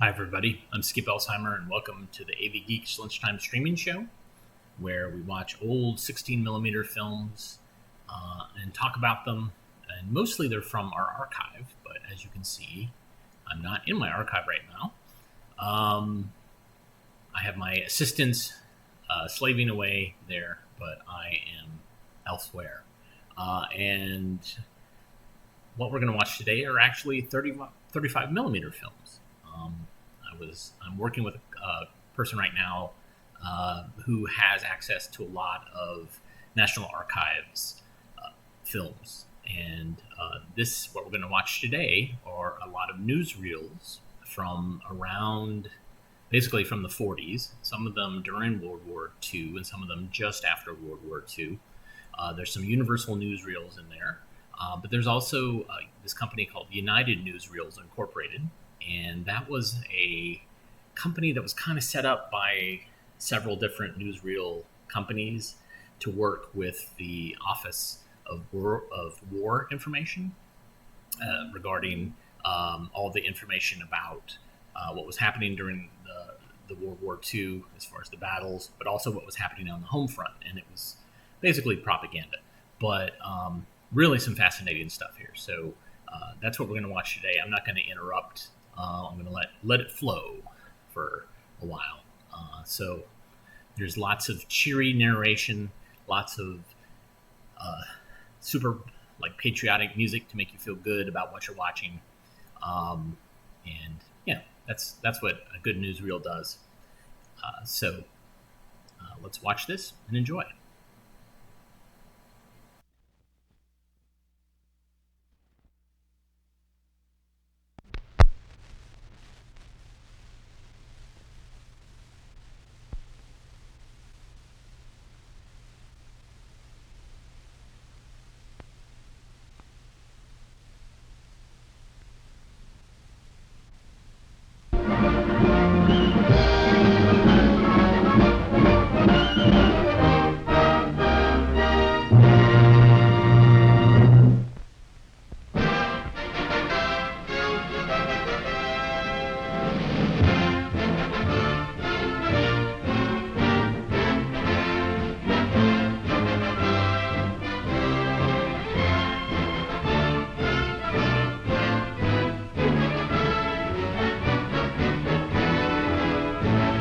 Hi, everybody. I'm Skip Elsheimer, and welcome to the AV Geeks Lunchtime streaming show, where we watch old 16mm films and talk about them. And mostly they're from our archive, but as you can see, I'm not in my archive right now. I have my assistants slaving away there, but I am elsewhere. And what we're going to watch today are actually 35mm films. I'm working with a person right now who has access to a lot of National Archives films. And what we're going to watch today are a lot of newsreels from around, basically from the 40s, some of them during World War II and some of them just after World War II. There's some universal newsreels in there, but there's also this company called United Newsreels Incorporated. And that was a company that was kind of set up by several different newsreel companies to work with the Office of War Information regarding all the information about what was happening during the World War II as far as the battles, but also what was happening on the home front. And it was basically propaganda, but really some fascinating stuff here. So that's what we're going to watch today. I'm not going to interrupt. I'm going to let it flow for a while. So there's lots of cheery narration, lots of super patriotic music to make you feel good about what you're watching. And yeah, that's what a good newsreel does. So let's watch this and enjoy.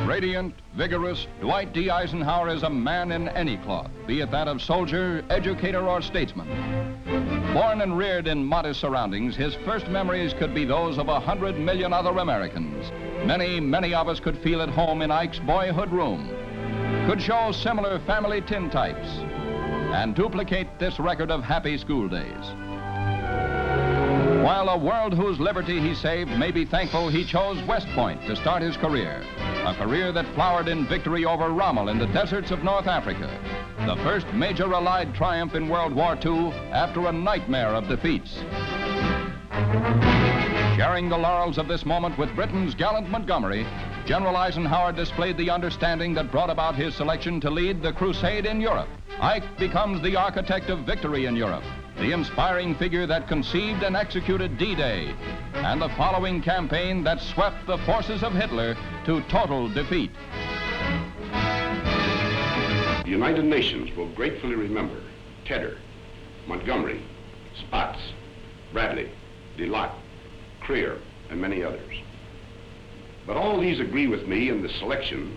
Radiant, vigorous, Dwight D. Eisenhower is a man in any cloth, be it that of soldier, educator, or statesman. Born and reared in modest surroundings, his first memories could be those of 100 million other Americans. Many of us could feel at home in Ike's boyhood room, could show similar family tintypes, and duplicate this record of happy school days. While a world whose liberty he saved may be thankful he chose West Point to start his career, a career that flowered in victory over Rommel in the deserts of North Africa, the first major Allied triumph in World War II after a nightmare of defeats. Sharing the laurels of this moment with Britain's gallant Montgomery, General Eisenhower displayed the understanding that brought about his selection to lead the crusade in Europe. Ike becomes the architect of victory in Europe, the inspiring figure that conceived and executed D-Day, and the following campaign that swept the forces of Hitler to total defeat. The United Nations will gratefully remember Tedder, Montgomery, Spaatz, Bradley, DeLotte, Creer, and many others. But all these agree with me in the selection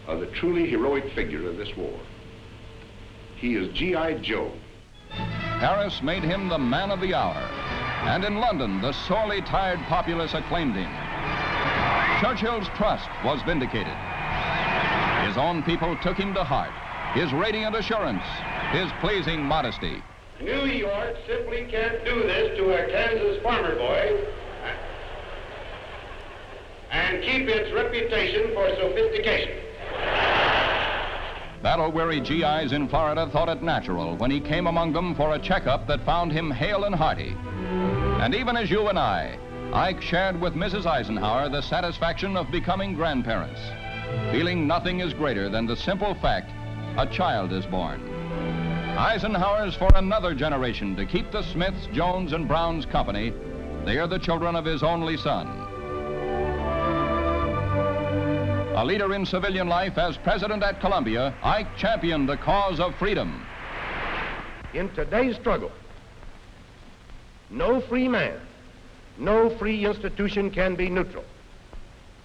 of the truly heroic figure of this war. He is G.I. Joe. Paris made him the man of the hour, and in London, the sorely tired populace acclaimed him. Churchill's trust was vindicated. His own people took him to heart, his radiant assurance, his pleasing modesty. New York simply can't do this to a Kansas farmer boy and keep its reputation for sophistication. Battle-weary GIs in Florida thought it natural when he came among them for a checkup that found him hale and hearty. And even as you and I, Ike shared with Mrs. Eisenhower the satisfaction of becoming grandparents, feeling nothing is greater than the simple fact a child is born. Eisenhower's for another generation to keep the Smiths, Jones, and Browns company. They are the children of his only son. A leader in civilian life as president at Columbia, Ike championed the cause of freedom. In today's struggle, no free man, no free institution can be neutral.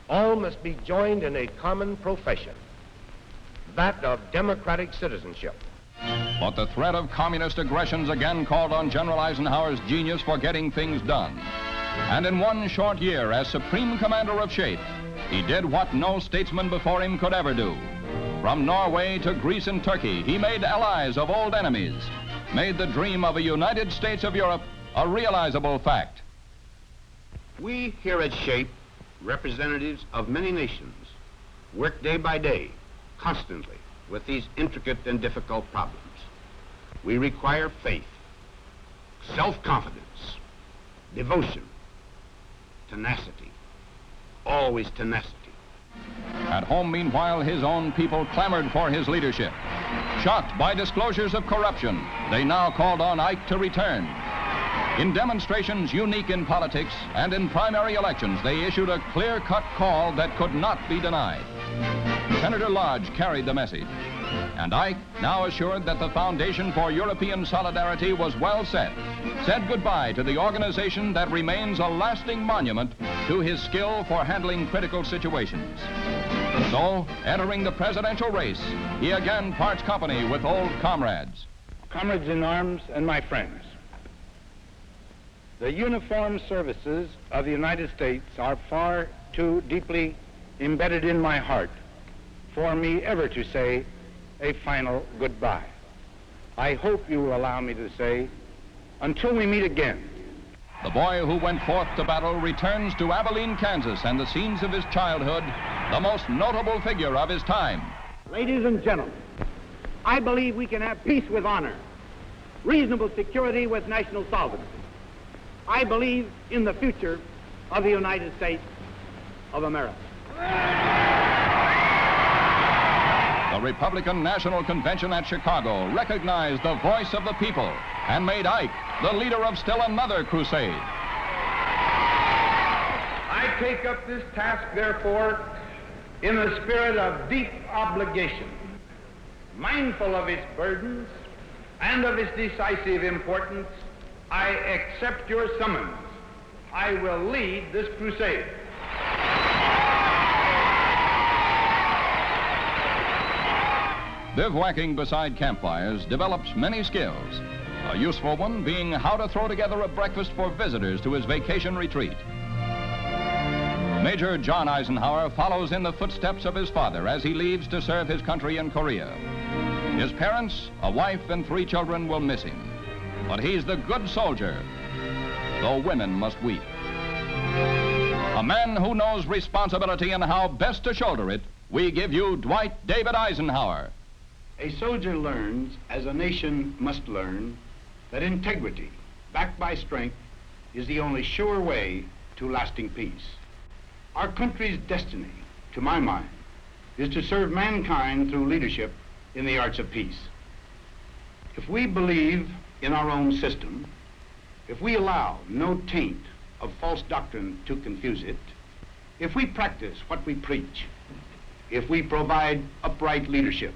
All must be joined in a common profession, that of democratic citizenship. But the threat of communist aggressions again called on General Eisenhower's genius for getting things done. And in one short year as Supreme Commander of Shape, he did what no statesman before him could ever do. From Norway to Greece and Turkey, he made allies of old enemies, made the dream of a United States of Europe a realizable fact. We here at SHAPE, representatives of many nations, work day by day, constantly, with these intricate and difficult problems. We require faith, self-confidence, devotion, tenacity, always tenacity. At home, meanwhile, his own people clamored for his leadership. Shocked by disclosures of corruption, they now called on Ike to return. In demonstrations unique in politics and in primary elections, they issued a clear-cut call that could not be denied. Senator Lodge carried the message, and Ike, now assured that the foundation for European solidarity was well set, said goodbye to the organization that remains a lasting monument to his skill for handling critical situations. So, entering the presidential race, he again parts company with old comrades. Comrades in arms and my friends, the uniformed services of the United States are far too deeply embedded in my heart for me ever to say a final goodbye. I hope you will allow me to say, until we meet again. The boy who went forth to battle returns to Abilene, Kansas, and the scenes of his childhood, the most notable figure of his time. Ladies and gentlemen, I believe we can have peace with honor, reasonable security with national solvency. I believe in the future of the United States of America. The Republican National Convention at Chicago recognized the voice of the people and made Ike the leader of still another crusade. I take up this task, therefore, in a spirit of deep obligation, mindful of its burdens and of its decisive importance. I accept your summons. I will lead this crusade. Bivouacking beside campfires develops many skills, a useful one being how to throw together a breakfast for visitors to his vacation retreat. Major John Eisenhower follows in the footsteps of his father as he leaves to serve his country in Korea. His parents, a wife and 3 children, will miss him. But he's the good soldier, though women must weep. A man who knows responsibility and how best to shoulder it, we give you Dwight David Eisenhower. A soldier learns, as a nation must learn, that integrity, backed by strength, is the only sure way to lasting peace. Our country's destiny, to my mind, is to serve mankind through leadership in the arts of peace. If we believe in our own system, if we allow no taint of false doctrine to confuse it, if we practice what we preach, if we provide upright leadership,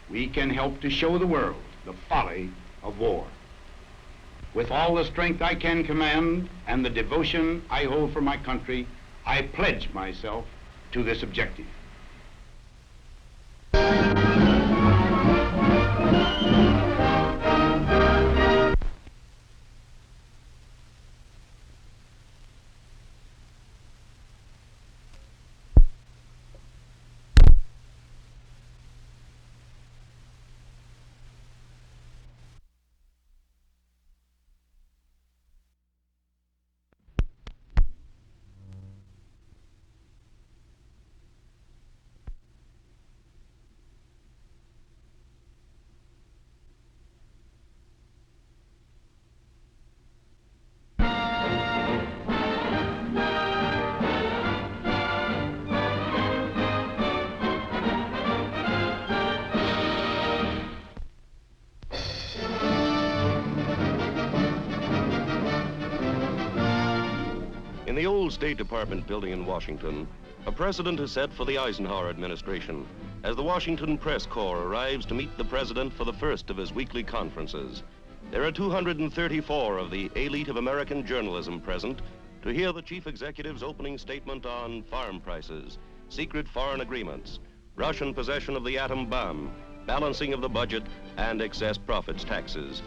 we can help to show the world the folly of war. With all the strength I can command and the devotion I hold for my country, I pledge myself to this objective. In the old State Department building in Washington, A precedent is set for the Eisenhower administration as the Washington Press Corps arrives to meet the president for the first of his weekly conferences. There are 234 of the elite of American journalism present to hear the chief executive's opening statement on farm prices, secret foreign agreements, Russian possession of the atom bomb, balancing of the budget, and excess profits taxes.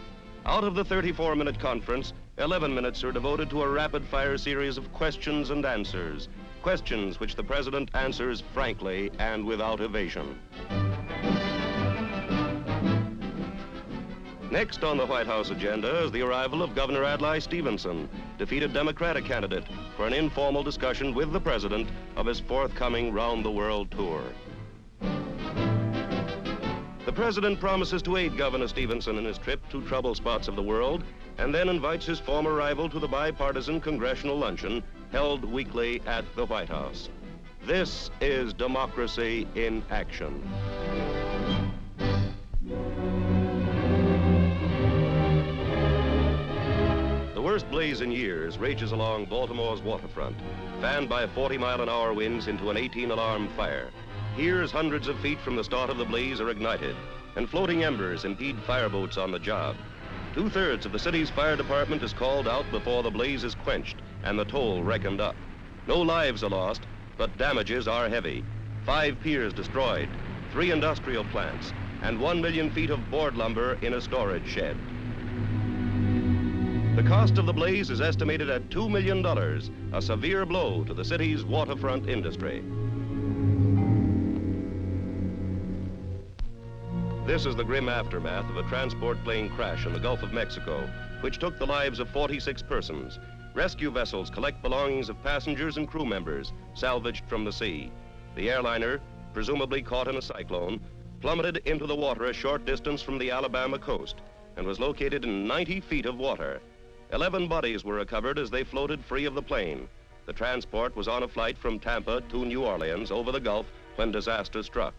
Out of the 34-minute conference, 11 minutes are devoted to a rapid-fire series of questions and answers, questions which the president answers frankly and without evasion. Next on the White House agenda is the arrival of Governor Adlai Stevenson, defeated Democratic candidate, for an informal discussion with the president of his forthcoming round-the-world tour. The president promises to aid Governor Stevenson in his trip to troubled spots of the world, and then invites his former rival to the bipartisan congressional luncheon held weekly at the White House. This is democracy in action. The worst blaze in years rages along Baltimore's waterfront, fanned by 40-mile-an-hour winds into an 18-alarm fire. Here, hundreds of feet from the start of the blaze are ignited, and floating embers impede fireboats on the job. 2/3 of the city's fire department is called out before the blaze is quenched and the toll reckoned up. No lives are lost, but damages are heavy. 5 piers destroyed, 3 industrial plants, and 1 million feet of board lumber in a storage shed. The cost of the blaze is estimated at $2 million, a severe blow to the city's waterfront industry. This is the grim aftermath of a transport plane crash in the Gulf of Mexico, which took the lives of 46 persons. Rescue vessels collect belongings of passengers and crew members salvaged from the sea. The airliner, presumably caught in a cyclone, plummeted into the water a short distance from the Alabama coast and was located in 90 feet of water. 11 bodies were recovered as they floated free of the plane. The transport was on a flight from Tampa to New Orleans over the Gulf when disaster struck.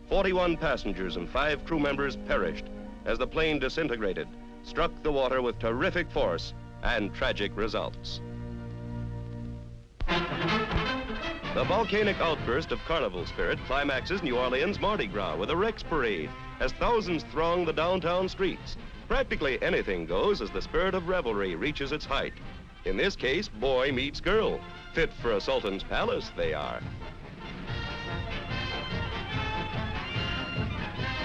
41 passengers and 5 crew members perished as the plane disintegrated, struck the water with terrific force and tragic results. The volcanic outburst of carnival spirit climaxes New Orleans Mardi Gras with a Rex parade as thousands throng the downtown streets. Practically anything goes as the spirit of revelry reaches its height. In this case, boy meets girl. Fit for a sultan's palace, they are.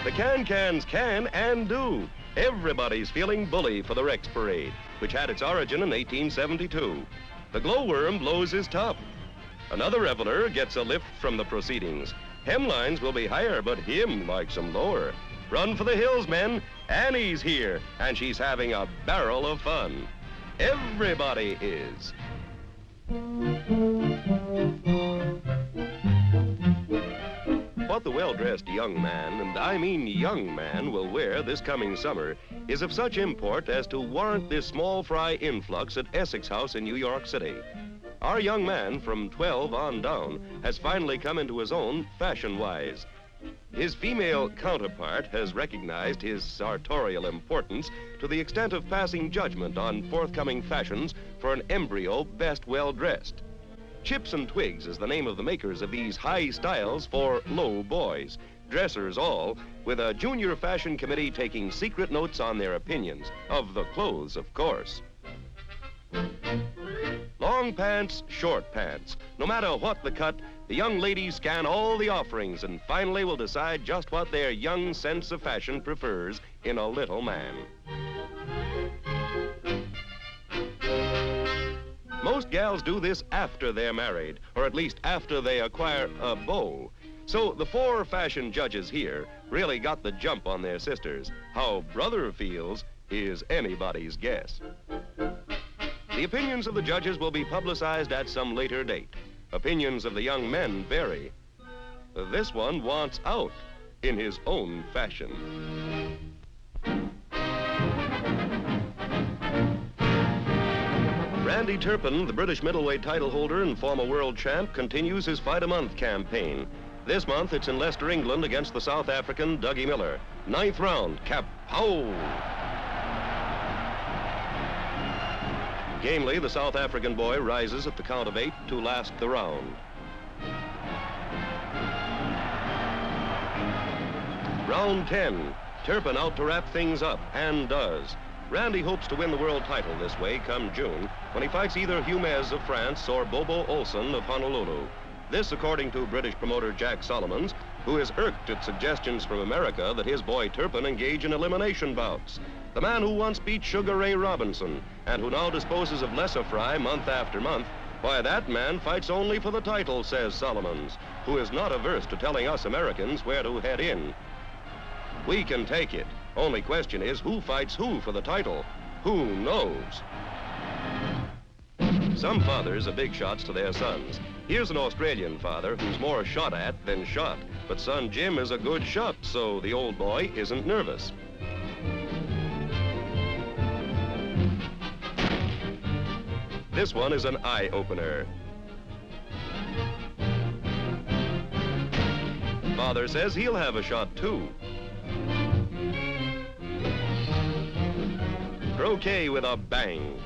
The can-cans can and do. Everybody's feeling bully for the Rex Parade, which had its origin in 1872. The glowworm blows his top. Another reveler gets a lift from the proceedings. Hemlines will be higher, but him likes them lower. Run for the hills, men. Annie's here, and she's having a barrel of fun. Everybody is. What the well-dressed young man, and I mean young man, will wear this coming summer is of such import as to warrant this small fry influx at Essex House in New York City. Our young man, from 12 on down, has finally come into his own fashion-wise. His female counterpart has recognized his sartorial importance to the extent of passing judgment on forthcoming fashions for an embryo best well-dressed. Chips and Twigs is the name of the makers of these high styles for low boys. Dressers all, with a junior fashion committee taking secret notes on their opinions of the clothes, of course. Long pants, short pants. No matter what the cut, the young ladies scan all the offerings and finally will decide just what their young sense of fashion prefers in a little man. Most gals do this after they're married, or at least after they acquire a beau. So the 4 fashion judges here really got the jump on their sisters. How brother feels is anybody's guess. The opinions of the judges will be publicized at some later date. Opinions of the young men vary. This one wants out in his own fashion. Randy Turpin, the British middleweight title holder and former world champ, continues his fight-a-month campaign. This month, it's in Leicester, England, against the South African Dougie Miller. 9th round, kapow! Gamely, the South African boy rises at the count of 8 to last the round. Round 10. Turpin out to wrap things up, and does. Randy hopes to win the world title this way come June, when he fights either Humez of France or Bobo Olson of Honolulu. This according to British promoter Jack Solomons, who is irked at suggestions from America that his boy Turpin engage in elimination bouts. The man who once beat Sugar Ray Robinson, and who now disposes of Lesser Fry month after month, why, that man fights only for the title, says Solomons, who is not averse to telling us Americans where to head in. We can take it. Only question is, who fights who for the title? Who knows? Some fathers are big shots to their sons. Here's an Australian father who's more shot at than shot. But son Jim is a good shot, so the old boy isn't nervous. This one is an eye-opener. Father says he'll have a shot too. Croquet with a bang.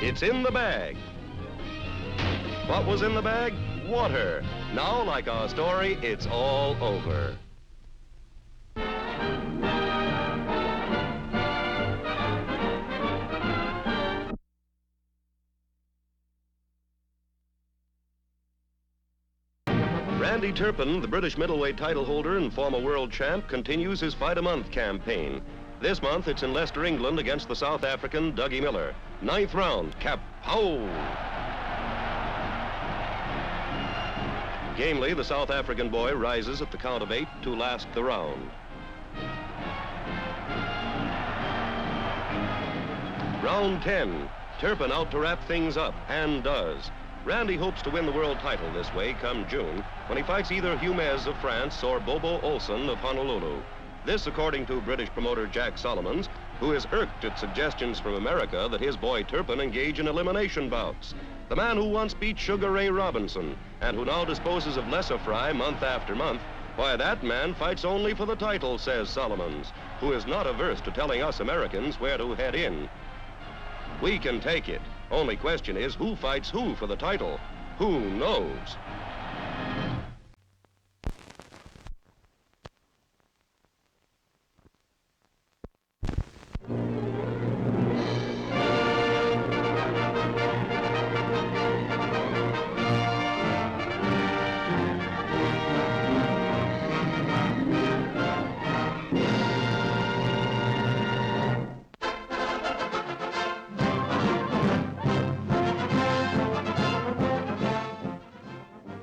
It's in the bag. What was in the bag? Water. Now, like our story, it's all over. Randy Turpin, the British middleweight title holder and former world champ, continues his fight-a-month campaign. This month, it's in Leicester, England, against the South African Dougie Miller. 9th round, cap-pow! Gamely, the South African boy rises at the count of 8 to last the round. Round 10. Turpin out to wrap things up, and does. Randy hopes to win the world title this way come June, when he fights either Humez of France or Bobo Olson of Honolulu. This according to British promoter Jack Solomons, who is irked at suggestions from America that his boy Turpin engage in elimination bouts. The man who once beat Sugar Ray Robinson, and who now disposes of Lesser Fry month after month, why, that man fights only for the title, says Solomons, who is not averse to telling us Americans where to head in. We can take it. Only question is, who fights who for the title? Who knows?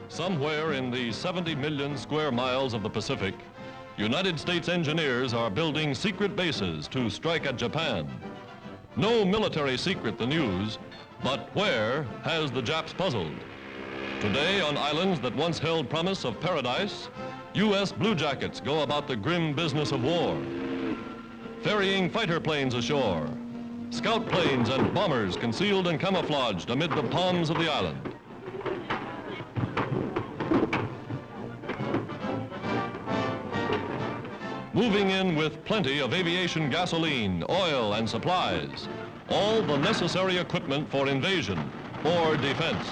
Somewhere in the 70 million square miles of the Pacific, United States engineers are building secret bases to strike at Japan. No military secret, the news, but where has the Japs puzzled? Today, on islands that once held promise of paradise, U.S. bluejackets go about the grim business of war, ferrying fighter planes ashore, scout planes and bombers concealed and camouflaged amid the palms of the island. Moving in with plenty of aviation gasoline, oil, and supplies. All the necessary equipment for invasion or defense.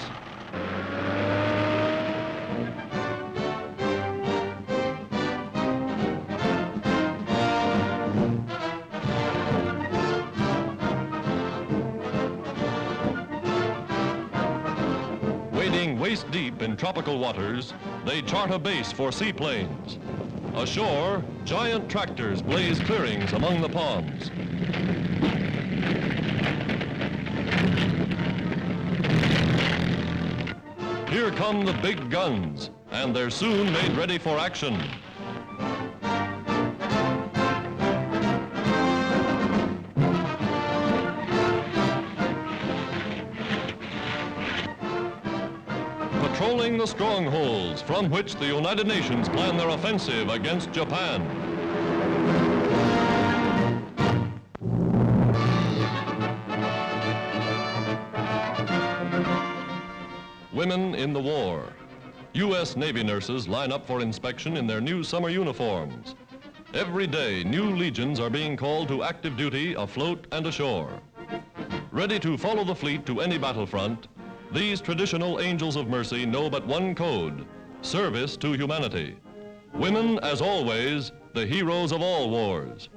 Wading waist deep in tropical waters, they chart a base for seaplanes. Ashore, giant tractors blaze clearings among the palms. Here come the big guns, and they're soon made ready for action. Patrolling the strongholds from which the United Nations plan their offensive against Japan. Women in the war. U.S. Navy nurses line up for inspection in their new summer uniforms. Every day, new legions are being called to active duty afloat and ashore. Ready to follow the fleet to any battlefront, these traditional angels of mercy know but one code: service to humanity. Women, as always, the heroes of all wars.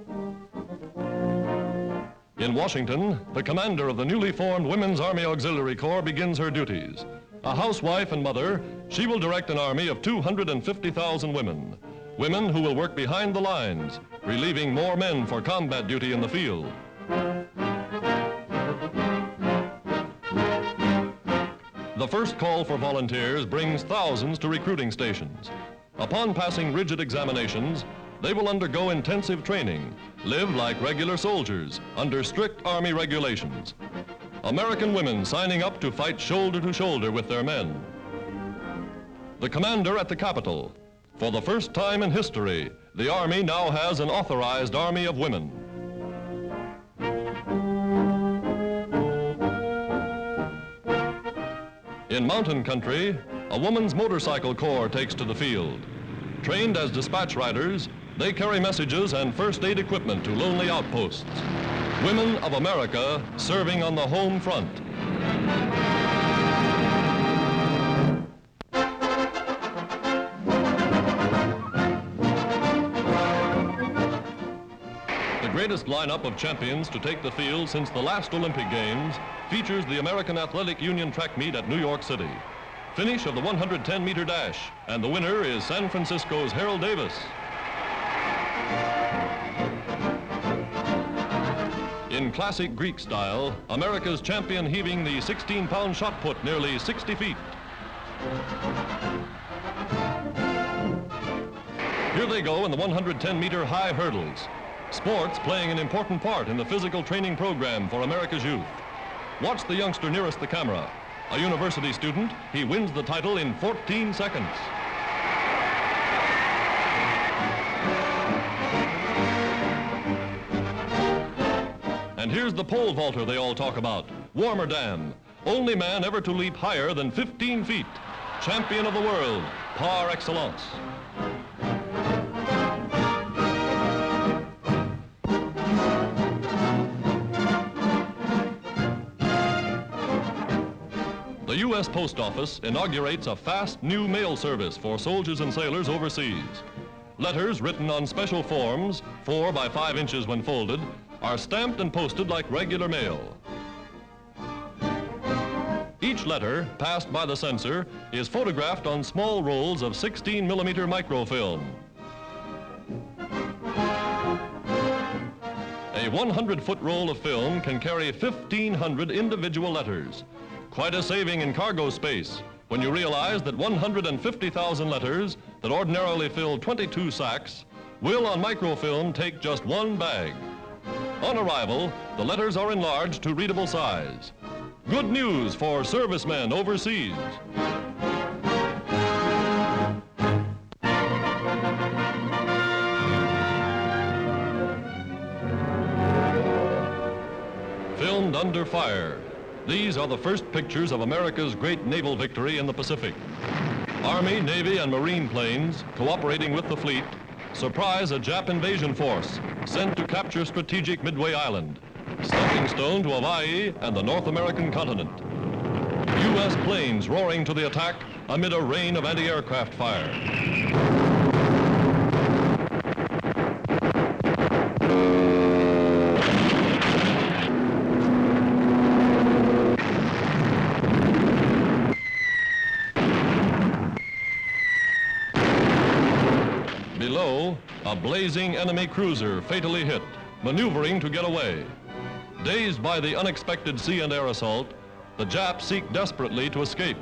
In Washington, the commander of the newly formed Women's Army Auxiliary Corps begins her duties. A housewife and mother, she will direct an army of 250,000 women. Women who will work behind the lines, relieving more men for combat duty in the field. The first call for volunteers brings thousands to recruiting stations. Upon passing rigid examinations, they will undergo intensive training, live like regular soldiers under strict Army regulations. American women signing up to fight shoulder to shoulder with their men. The commander at the Capitol. For the first time in history, the Army now has an authorized army of women. In mountain country, a woman's motorcycle corps takes to the field. Trained as dispatch riders, they carry messages and first aid equipment to lonely outposts. Women of America serving on the home front. The greatest lineup of champions to take the field since the last Olympic Games features the American Athletic Union track meet at New York City. Finish of the 110-meter dash, and the winner is San Francisco's Harold Davis. In classic Greek style, America's champion heaving the 16-pound shot put nearly 60 feet. Here they go in the 110-meter high hurdles. Sports playing an important part in the physical training program for America's youth. Watch the youngster nearest the camera. A university student, he wins the title in 14 seconds. And here's the pole vaulter they all talk about, Warmerdam. Only man ever to leap higher than 15 feet. Champion of the world, par excellence. The U.S. Post Office inaugurates a fast new mail service for soldiers and sailors overseas. Letters written on special forms, 4 by 5 inches when folded, are stamped and posted like regular mail. Each letter, passed by the censor, is photographed on small rolls of 16-millimeter microfilm. A 100-foot roll of film can carry 1,500 individual letters. Quite a saving in cargo space when you realize that 150,000 letters that ordinarily fill 22 sacks will on microfilm take just 1 bag. On arrival, the letters are enlarged to readable size. Good news for servicemen overseas. Filmed under fire. These are the first pictures of America's great naval victory in the Pacific. Army, Navy, and Marine planes, cooperating with the fleet, surprise a Jap invasion force sent to capture strategic Midway Island, stepping stone to Hawaii and the North American continent. U.S. planes roaring to the attack amid a rain of anti-aircraft fire. Below, a blazing enemy cruiser fatally hit, maneuvering to get away. Dazed by the unexpected sea and air assault, the Japs seek desperately to escape.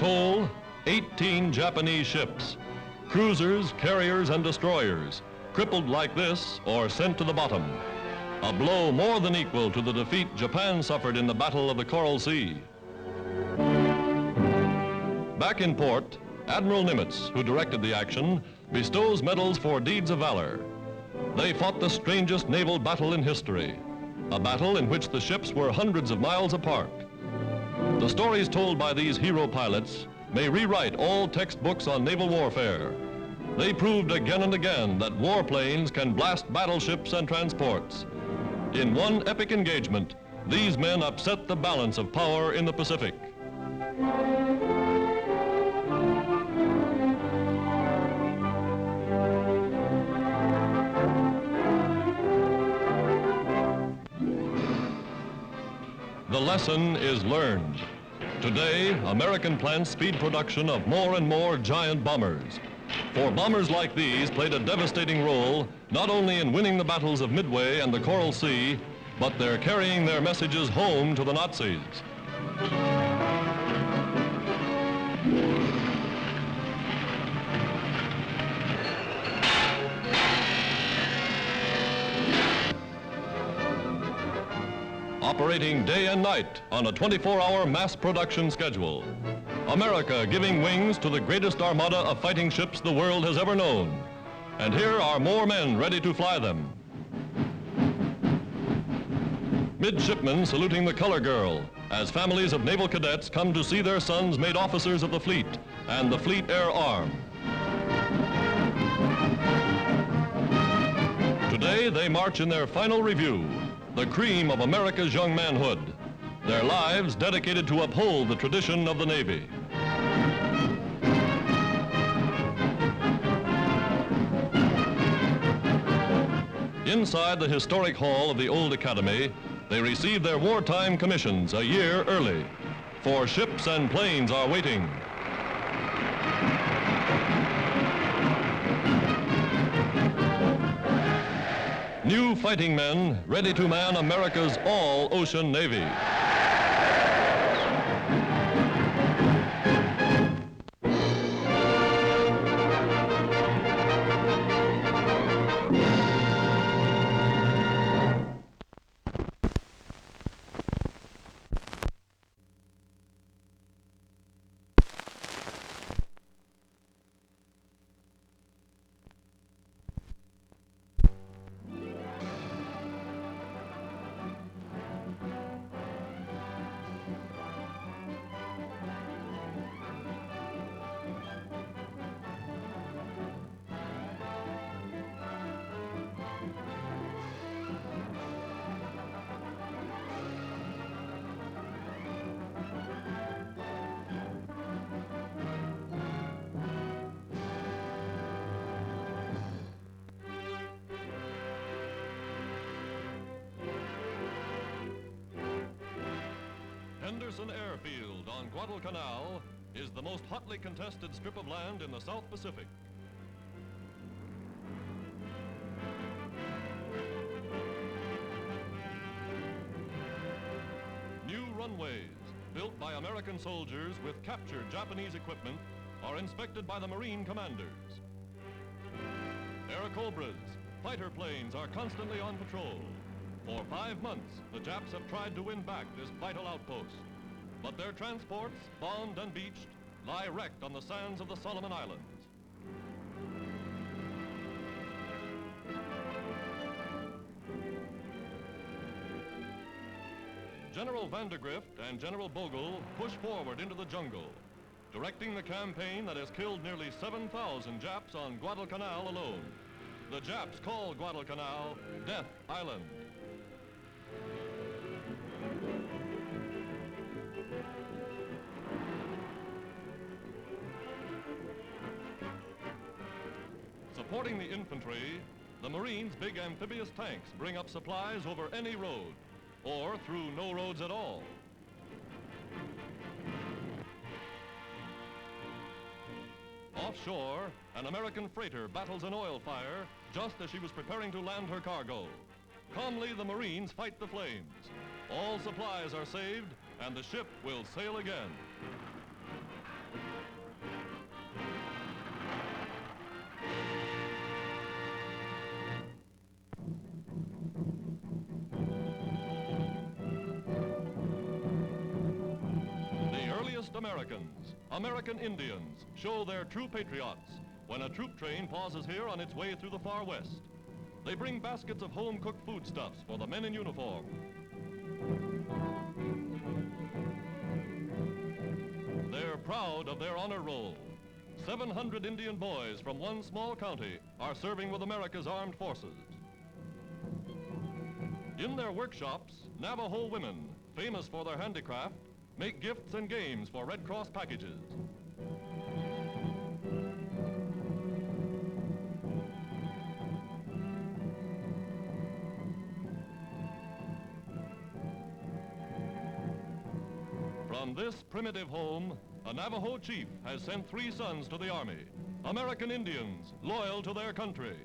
toll, 18 Japanese ships, cruisers, carriers, and destroyers, crippled like this or sent to the bottom. A blow more than equal to the defeat Japan suffered in the Battle of the Coral Sea. Back in port, Admiral Nimitz, who directed the action, bestows medals for deeds of valor. They fought the strangest naval battle in history, a battle in which the ships were hundreds of miles apart. The stories told by these hero pilots may rewrite all textbooks on naval warfare. They proved again and again that warplanes can blast battleships and transports. In one epic engagement, these men upset the balance of power in the Pacific. The lesson is learned. Today, American plants speed production of more and more giant bombers. For bombers like these played a devastating role not only in winning the battles of Midway and the Coral Sea, but they're carrying their messages home to the Nazis. Operating day and night on a 24-hour mass production schedule. America giving wings to the greatest armada of fighting ships the world has ever known. And here are more men ready to fly them. Midshipmen saluting the color girl as families of naval cadets come to see their sons made officers of the fleet and the Fleet Air Arm. Today they march in their final review, the cream of America's young manhood, their lives dedicated to uphold the tradition of the Navy. Inside the historic hall of the old academy, they received their wartime commissions a year early, for ships and planes are waiting. New fighting men ready to man America's all-ocean Navy. Henderson Airfield on Guadalcanal is the most hotly contested strip of land in the South Pacific. New runways, built by American soldiers with captured Japanese equipment, are inspected by the Marine commanders. Airacobras, fighter planes are constantly on patrol. For 5 months, the Japs have tried to win back this vital outpost. But their transports, bombed and beached, lie wrecked on the sands of the Solomon Islands. General Vandergrift and General Bogle push forward into the jungle, directing the campaign that has killed nearly 7,000 Japs on Guadalcanal alone. The Japs call Guadalcanal Death Island. Supporting the infantry, the Marines' big amphibious tanks bring up supplies over any road, or through no roads at all. Offshore, an American freighter battles an oil fire just as she was preparing to land her cargo. Calmly, the Marines fight the flames. All supplies are saved, and the ship will sail again. Americans, American Indians, show their true patriots when a troop train pauses here on its way through the far west. They bring baskets of home-cooked foodstuffs for the men in uniform. They're proud of their honor roll. 700 Indian boys from one small county are serving with America's armed forces. In their workshops, Navajo women, famous for their handicraft, make gifts and games for Red Cross packages. From this primitive home, a Navajo chief has sent 3 sons to the Army, American Indians loyal to their country.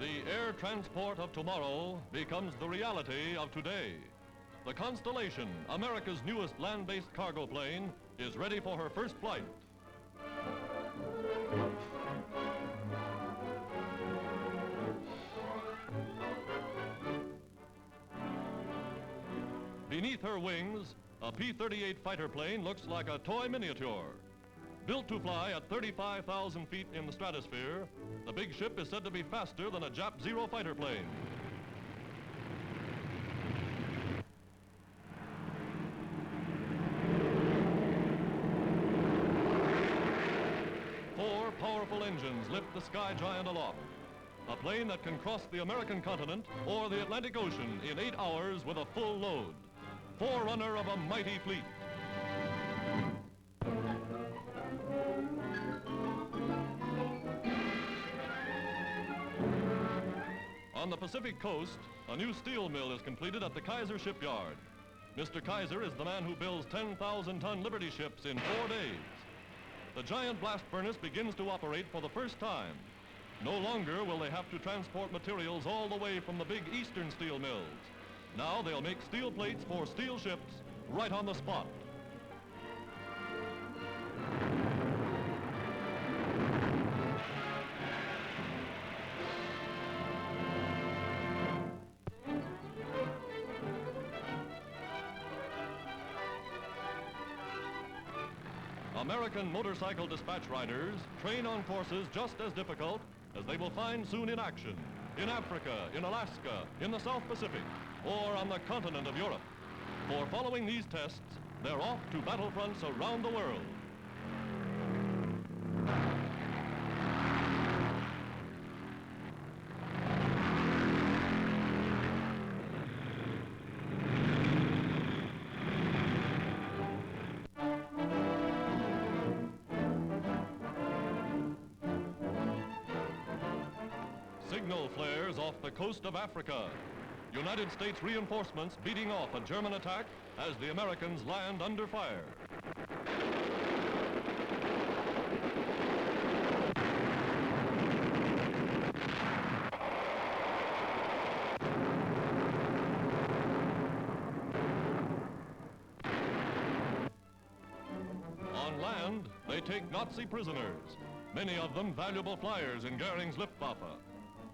The air transport of tomorrow becomes the reality of today. The Constellation, America's newest land-based cargo plane, is ready for her first flight. Beneath her wings, a P-38 fighter plane looks like a toy miniature. Built to fly at 35,000 feet in the stratosphere, the big ship is said to be faster than a Jap Zero fighter plane. Four powerful engines lift the Sky Giant aloft. A plane that can cross the American continent or the Atlantic Ocean in 8 hours with a full load. Forerunner of a mighty fleet. On the Pacific coast, a new steel mill is completed at the Kaiser shipyard. Mr. Kaiser is the man who builds 10,000-ton Liberty ships in 4 days. The giant blast furnace begins to operate for the first time. No longer will they have to transport materials all the way from the big eastern steel mills. Now they'll make steel plates for steel ships right on the spot. American motorcycle dispatch riders train on courses just as difficult as they will find soon in action, in Africa, in Alaska, in the South Pacific, or on the continent of Europe. For following these tests, they're off to battlefronts around the world. Signal flares off the coast of Africa. United States reinforcements beating off a German attack as the Americans land under fire. On land, they take Nazi prisoners, many of them valuable flyers in Goering's Luftwaffe.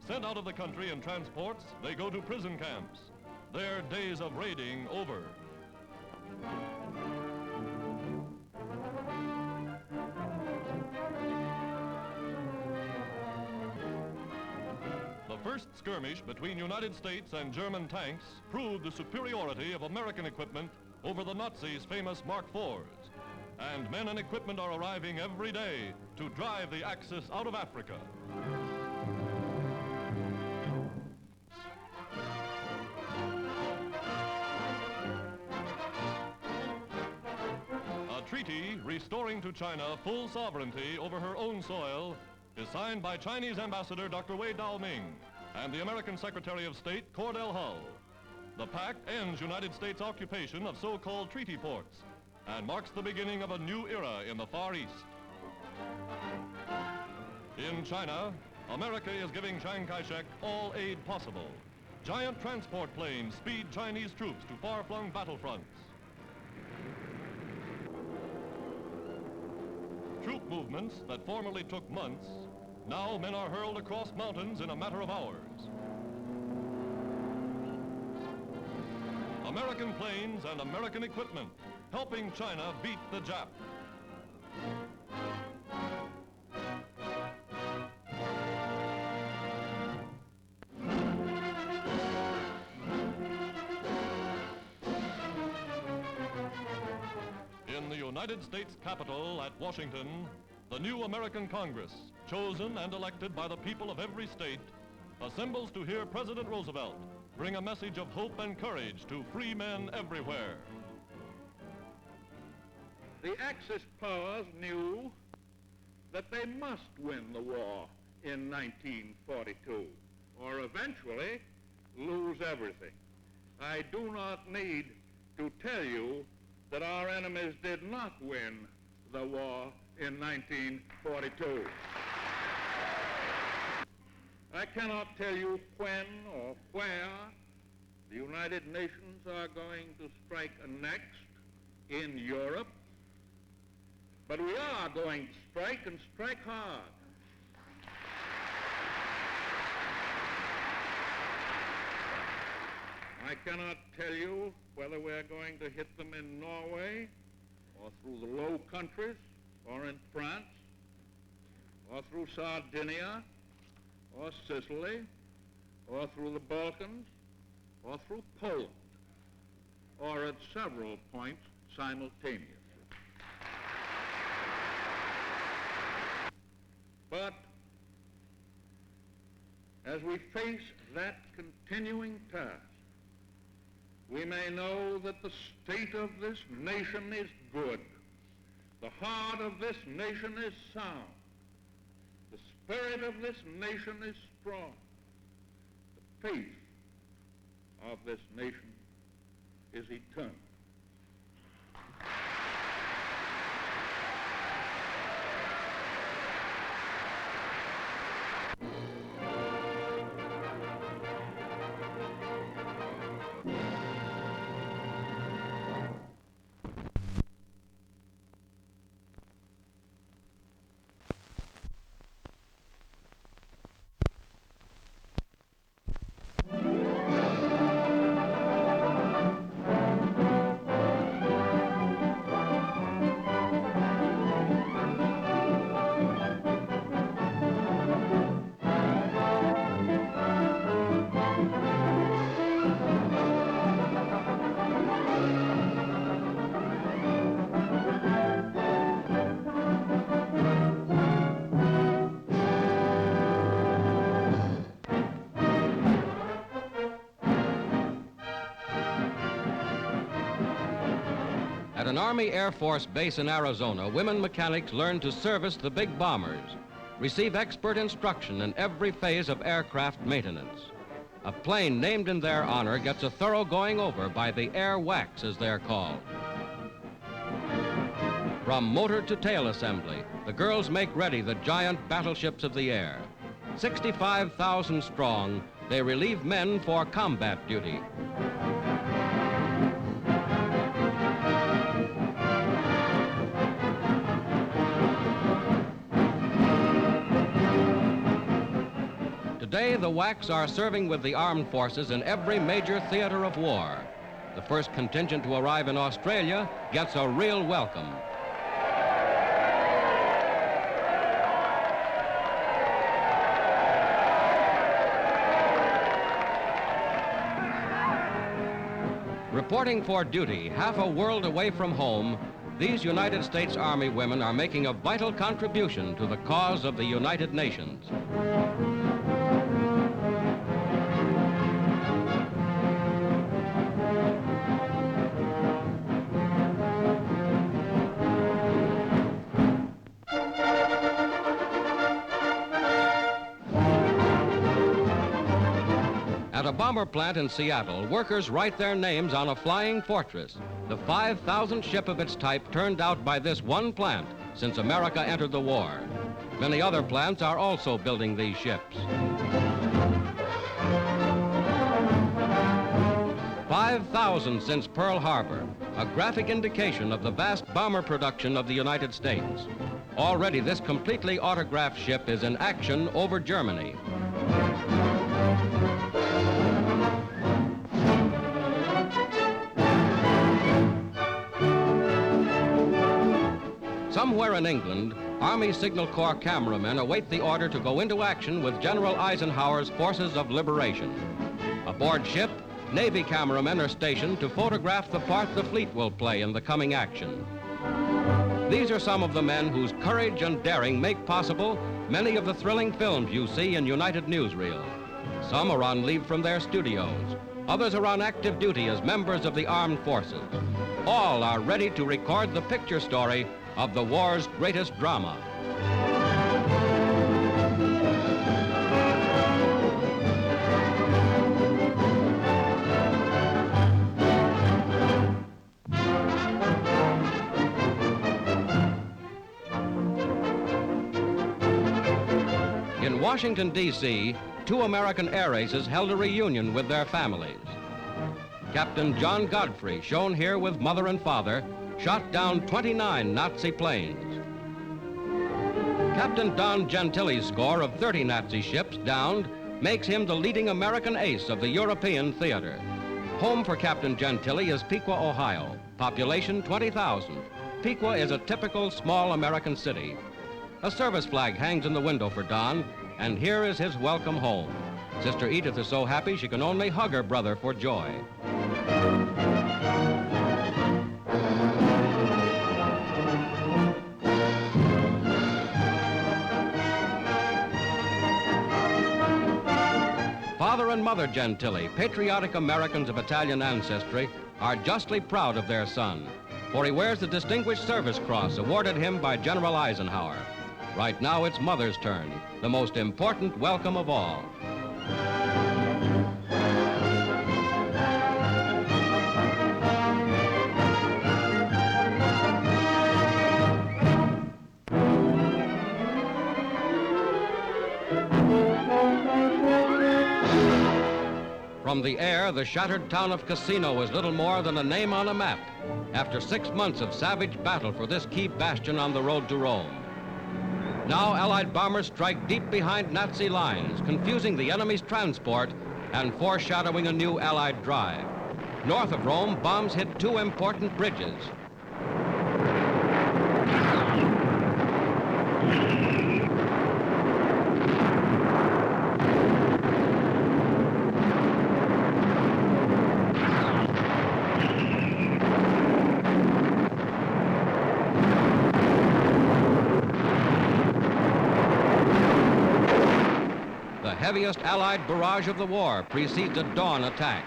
Sent out of the country in transports, they go to prison camps. Their days of raiding over. The first skirmish between United States and German tanks proved the superiority of American equipment over the Nazis' famous Mark IVs. And men and equipment are arriving every day to drive the Axis out of Africa. A treaty restoring to China full sovereignty over her own soil is signed by Chinese Ambassador Dr. Wei Daoming and the American Secretary of State Cordell Hull. The pact ends United States occupation of so-called treaty ports and marks the beginning of a new era in the Far East. In China, America is giving Chiang Kai-shek all aid possible. Giant transport planes speed Chinese troops to far-flung battlefronts. Troop movements that formerly took months, now men are hurled across mountains in a matter of hours. American planes and American equipment, helping China beat the Jap. In the United States Capitol at Washington, the new American Congress, chosen and elected by the people of every state, assembles to hear President Roosevelt bring a message of hope and courage to free men everywhere. The Axis powers knew that they must win the war in 1942, or eventually lose everything. I do not need to tell you that our enemies did not win the war in 1942. I cannot tell you when or where the United Nations are going to strike next in Europe, but we are going to strike and strike hard. I cannot tell you whether we're going to hit them in Norway or through the Low Countries or in France or through Sardinia or Sicily or through the Balkans or through Poland or at several points simultaneously. But as we face that continuing task, we may know that the state of this nation is good. The heart of this nation is sound. The spirit of this nation is strong. The faith of this nation is eternal. At an Army Air Force base in Arizona, women mechanics learn to service the big bombers, receive expert instruction in every phase of aircraft maintenance. A plane named in their honor gets a thorough going over by the air WWIIs, as they're called. From motor to tail assembly, the girls make ready the giant battleships of the air. 65,000 strong, they relieve men for combat duty. Today, the WWIIs are serving with the armed forces in every major theater of war. The first contingent to arrive in Australia gets a real welcome. Reporting for duty half a world away from home, these United States Army women are making a vital contribution to the cause of the United Nations. At a bomber plant in Seattle, workers write their names on a flying fortress, the 5,000th ship of its type turned out by this one plant since America entered the war. Many other plants are also building these ships. 5,000 since Pearl Harbor, a graphic indication of the vast bomber production of the United States. Already, this completely autographed ship is in action over Germany. Somewhere in England, Army Signal Corps cameramen await the order to go into action with General Eisenhower's Forces of Liberation. Aboard ship, Navy cameramen are stationed to photograph the part the fleet will play in the coming action. These are some of the men whose courage and daring make possible many of the thrilling films you see in United Newsreels. Some are on leave from their studios. Others are on active duty as members of the armed forces. All are ready to record the picture story of the war's greatest drama. In Washington, D.C., 2 American air aces held a reunion with their families. Captain John Godfrey, shown here with mother and father, shot down 29 Nazi planes. Captain Don Gentili's score of 30 Nazi ships downed makes him the leading American ace of the European theater. Home for Captain Gentili is Piqua, Ohio. Population 20,000. Piqua is a typical small American city. A service flag hangs in the window for Don, and here is his welcome home. Sister Edith is so happy she can only hug her brother for joy. Father and Mother Gentili, patriotic Americans of Italian ancestry, are justly proud of their son, for he wears the Distinguished Service Cross awarded him by General Eisenhower. Right now it's Mother's turn, the most important welcome of all. From the air, the shattered town of Cassino is little more than a name on a map after 6 months of savage battle for this key bastion on the road to Rome. Now Allied bombers strike deep behind Nazi lines, confusing the enemy's transport and foreshadowing a new Allied drive. North of Rome, bombs hit 2 important bridges. The heaviest Allied barrage of the war precedes a dawn attack.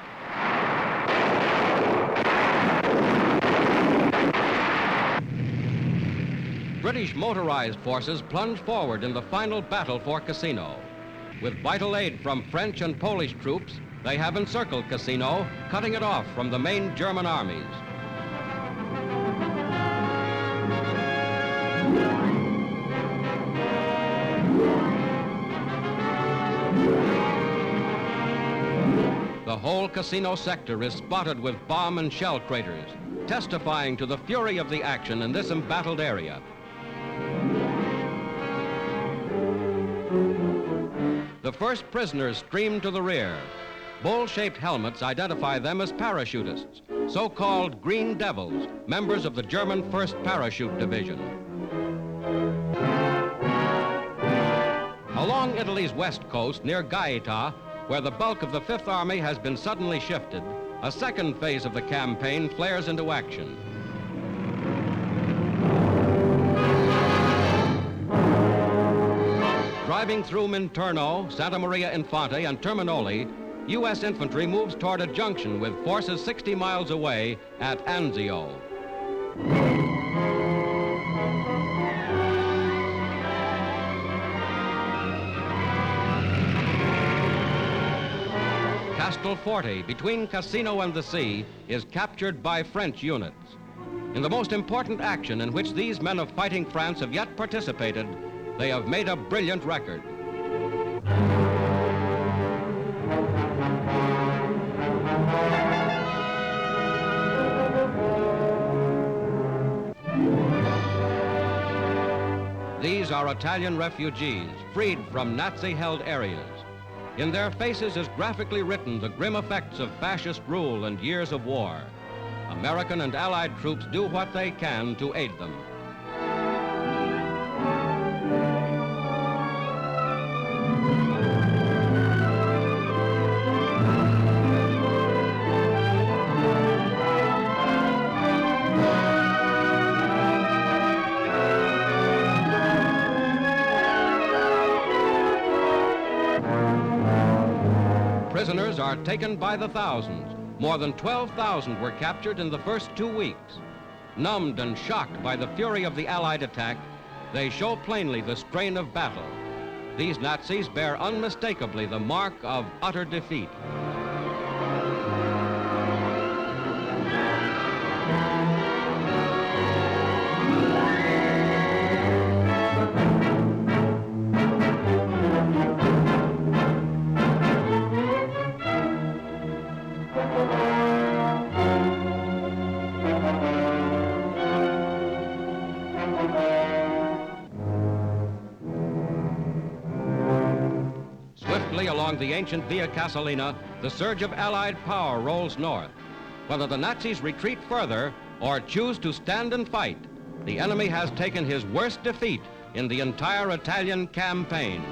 British motorized forces plunge forward in the final battle for Cassino. With vital aid from French and Polish troops, they have encircled Cassino, cutting it off from the main German armies. The whole Cassino sector is spotted with bomb and shell craters, testifying to the fury of the action in this embattled area. The first prisoners stream to the rear. Bowl-shaped helmets identify them as parachutists, so-called Green Devils, members of the German 1st Parachute Division. Along Italy's west coast, near Gaeta, where the bulk of the 5th Army has been suddenly shifted, a second phase of the campaign flares into action. Driving through Minturno, Santa Maria Infante, and Terminoli, U.S. infantry moves toward a junction with forces 60 miles away at Anzio. Castelforte, between Cassino and the sea, is captured by French units. In the most important action in which these men of fighting France have yet participated, they have made a brilliant record. These are Italian refugees, freed from Nazi-held areas. In their faces is graphically written the grim effects of fascist rule and years of war. American and Allied troops do what they can to aid them. are taken by the thousands. More than 12,000 were captured in the first 2 weeks. Numbed and shocked by the fury of the Allied attack, they show plainly the strain of battle. These Nazis bear unmistakably the mark of utter defeat. Along the ancient Via Casalina, the surge of Allied power rolls north. Whether the Nazis retreat further or choose to stand and fight, the enemy has taken his worst defeat in the entire Italian campaign.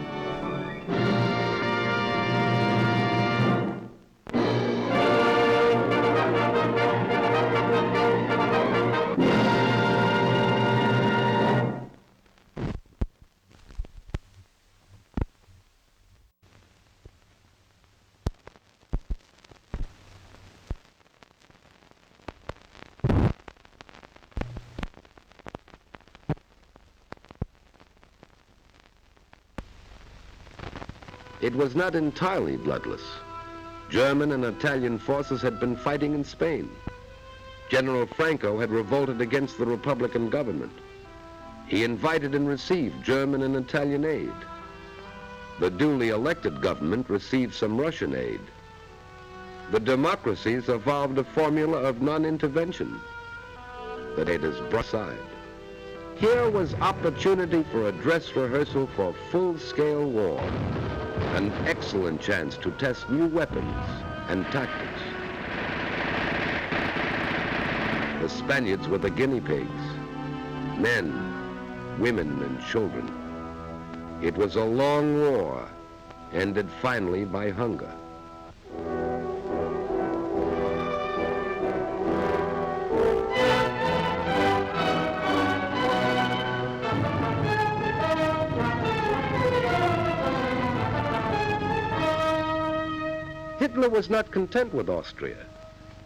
It was not entirely bloodless. German and Italian forces had been fighting in Spain. General Franco had revolted against the Republican government. He invited and received German and Italian aid. The duly elected government received some Russian aid. The democracies evolved a formula of non-intervention that it has brought aside. Here was opportunity for a dress rehearsal for full-scale war. An excellent chance to test new weapons and tactics. The Spaniards were the guinea pigs, men, women, and children. It was a long war, ended finally by hunger. Hitler was not content with Austria.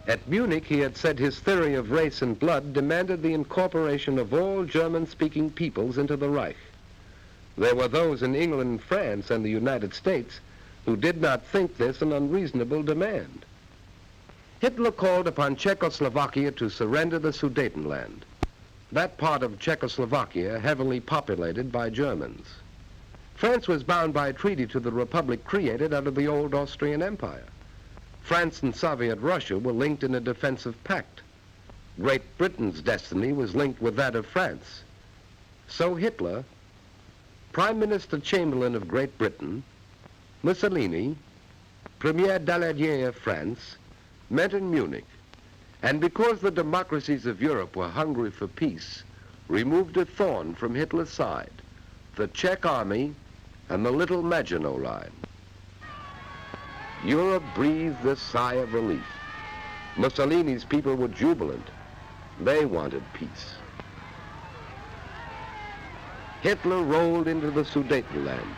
At Munich, he had said his theory of race and blood demanded the incorporation of all German-speaking peoples into the Reich. There were those in England, France, and the United States who did not think this an unreasonable demand. Hitler called upon Czechoslovakia to surrender the Sudetenland, that part of Czechoslovakia heavily populated by Germans. France was bound by a treaty to the republic created out of the old Austrian Empire. France and Soviet Russia were linked in a defensive pact. Great Britain's destiny was linked with that of France. So Hitler, Prime Minister Chamberlain of Great Britain, Mussolini, Premier Daladier of France, met in Munich, and because the democracies of Europe were hungry for peace, removed a thorn from Hitler's side, the Czech army and the Little Maginot Line. Europe breathed a sigh of relief. Mussolini's people were jubilant. They wanted peace. Hitler rolled into the Sudetenland.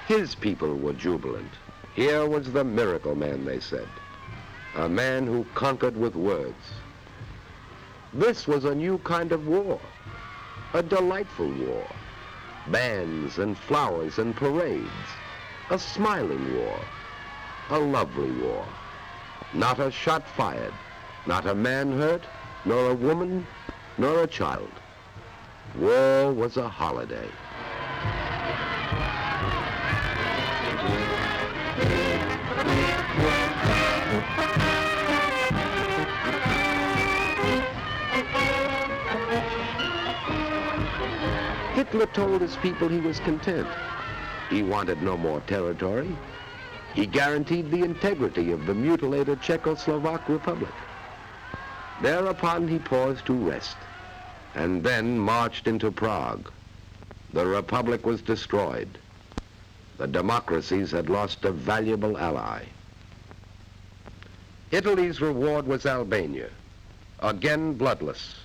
His people were jubilant. Here was the miracle man, they said. A man who conquered with words. This was a new kind of war. A delightful war. Bands and flowers and parades. A smiling war. A lovely war. Not a shot fired. Not a man hurt, nor a woman, nor a child. War was a holiday. Hitler told his people he was content. He wanted no more territory. He guaranteed the integrity of the mutilated Czechoslovak Republic. Thereupon he paused to rest, and then marched into Prague. The Republic was destroyed. The democracies had lost a valuable ally. Italy's reward was Albania, again bloodless.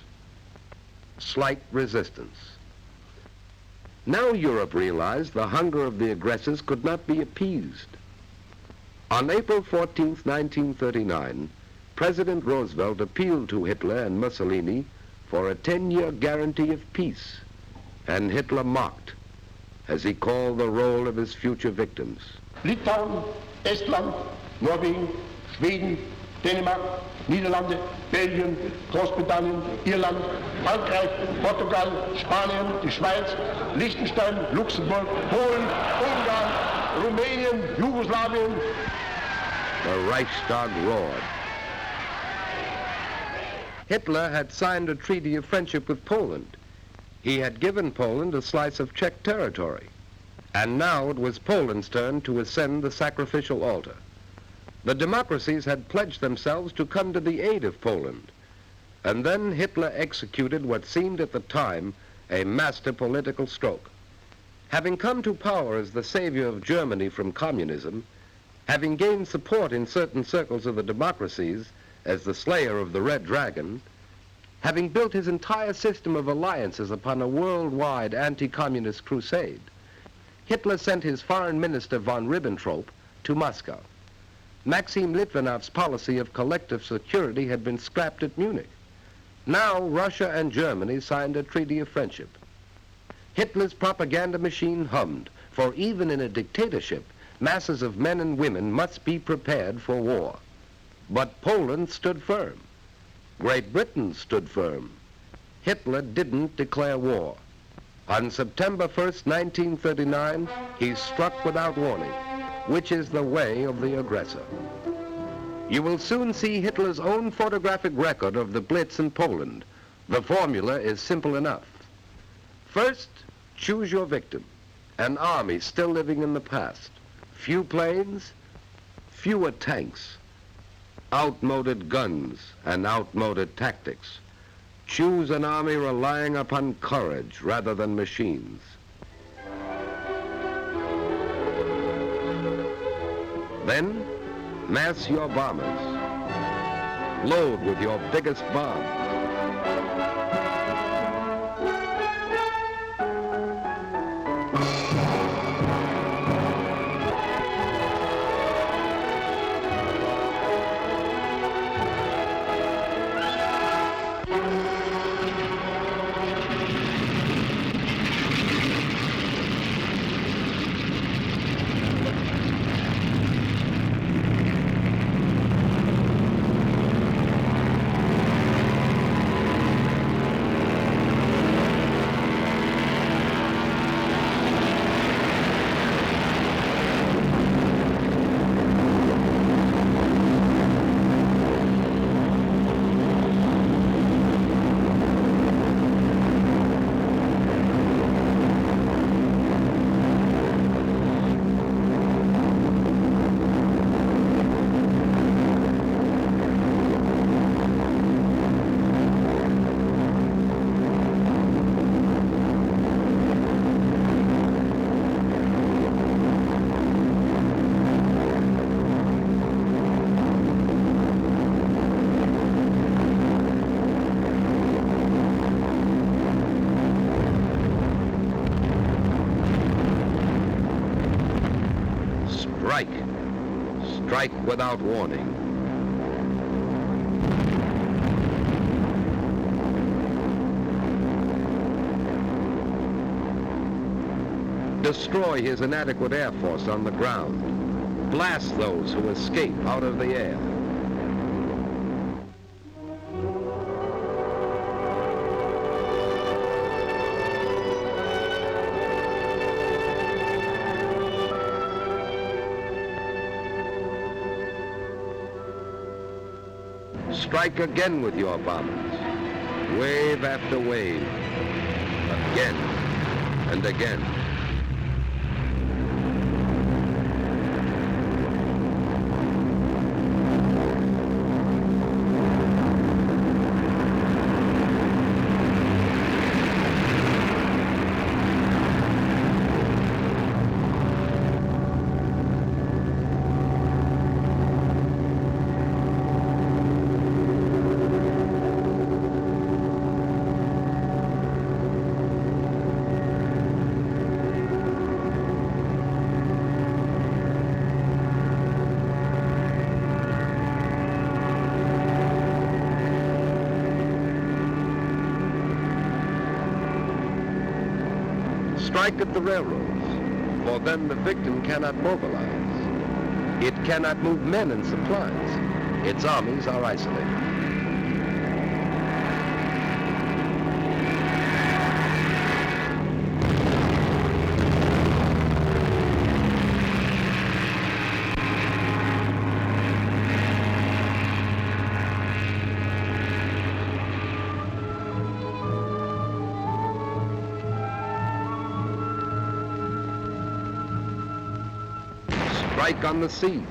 Slight resistance. Now Europe realized the hunger of the aggressors could not be appeased. On April 14, 1939, President Roosevelt appealed to Hitler and Mussolini for a 10-year guarantee of peace, and Hitler mocked as he called the roll of his future victims. Litauen, Estland, Norwegen, Schweden, Dänemark, Niederlande, Belgien, Großbritannien, Irland, Frankreich, Portugal, Spanien, die Schweiz, Liechtenstein, Luxemburg, Polen, Ungarn, Rumänien, Jugoslawien. The Reichstag roared. Hitler had signed a treaty of friendship with Poland. He had given Poland a slice of Czech territory. And now it was Poland's turn to ascend the sacrificial altar. The democracies had pledged themselves to come to the aid of Poland. And then Hitler executed what seemed at the time a master political stroke. Having come to power as the savior of Germany from communism, having gained support in certain circles of the democracies as the slayer of the Red Dragon, having built his entire system of alliances upon a worldwide anti-communist crusade, Hitler sent his foreign minister von Ribbentrop to Moscow. Maxim Litvinov's policy of collective security had been scrapped at Munich. Now Russia and Germany signed a treaty of friendship. Hitler's propaganda machine hummed, for even in a dictatorship, masses of men and women must be prepared for war. But Poland stood firm. Great Britain stood firm. Hitler didn't declare war. On September 1st, 1939, he struck without warning, which is the way of the aggressor. You will soon see Hitler's own photographic record of the Blitz in Poland. The formula is simple enough. First, choose your victim, an army still living in the past. Few planes, fewer tanks, outmoded guns and outmoded tactics. Choose an army relying upon courage rather than machines. Then, mass your bombers. Load with your biggest bomb. Strike without warning. Destroy his inadequate air force on the ground. Blast those who escape out of the air. Strike again with your bombers, wave after wave, again and again. Strike at the railroads, for then the victim cannot mobilize. It cannot move men and supplies. Its armies are isolated. Strike on the sea.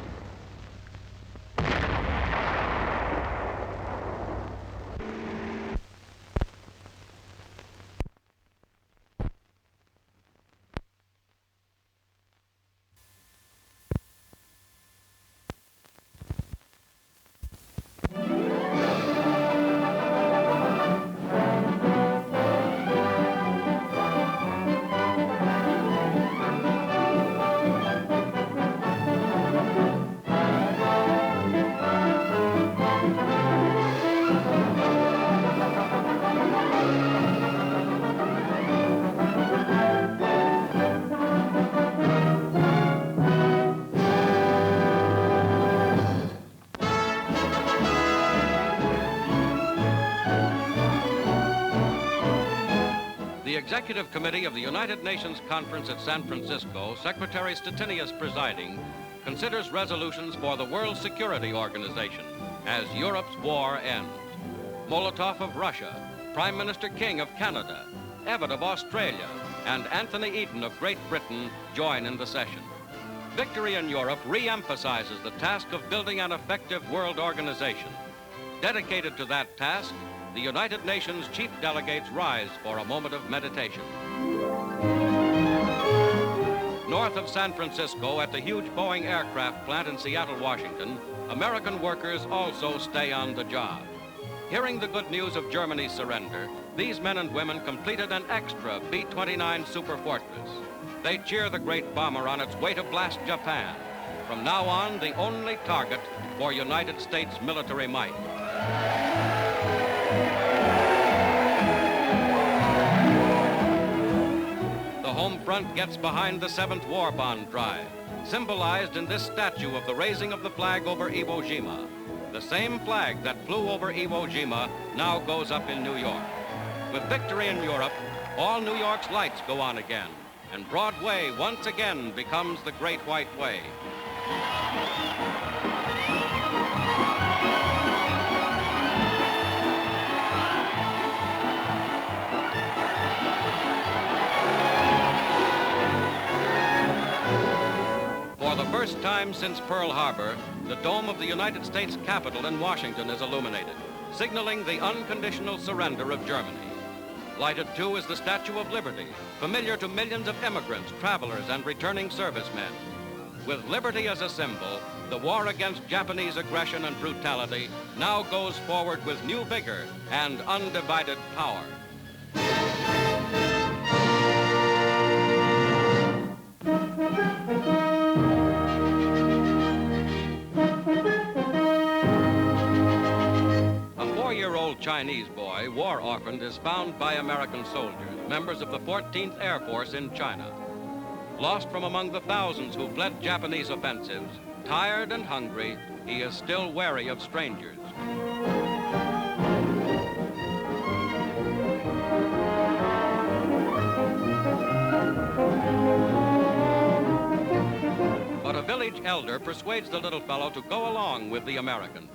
The Executive Committee of the United Nations Conference at San Francisco, Secretary Stettinius presiding, considers resolutions for the World Security Organization as Europe's war ends. Molotov of Russia, Prime Minister King of Canada, Evatt of Australia, and Anthony Eden of Great Britain join in the session. Victory in Europe re-emphasizes the task of building an effective world organization. Dedicated to that task, the United Nations chief delegates rise for a moment of meditation. North of San Francisco, at the huge Boeing aircraft plant in Seattle, Washington, American workers also stay on the job. Hearing the good news of Germany's surrender, these men and women completed an extra B-29 Super Fortress. They cheer the great bomber on its way to blast Japan, from now on the only target for United States military might. The home front gets behind the 7th War Bond Drive, symbolized in this statue of the raising of the flag over Iwo Jima. The same flag that flew over Iwo Jima now goes up in New York. With victory in Europe, all New York's lights go on again, and Broadway once again becomes the Great White Way. For the first time since Pearl Harbor, the dome of the United States Capitol in Washington is illuminated, signaling the unconditional surrender of Germany. Lighted, too, is the Statue of Liberty, familiar to millions of immigrants, travelers, and returning servicemen. With liberty as a symbol, the war against Japanese aggression and brutality now goes forward with new vigor and undivided power. A 4-year-old Chinese boy, war-orphaned, is found by American soldiers, members of the 14th Air Force in China. Lost from among the thousands who fled Japanese offensives, tired and hungry, he is still wary of strangers. But a village elder persuades the little fellow to go along with the Americans.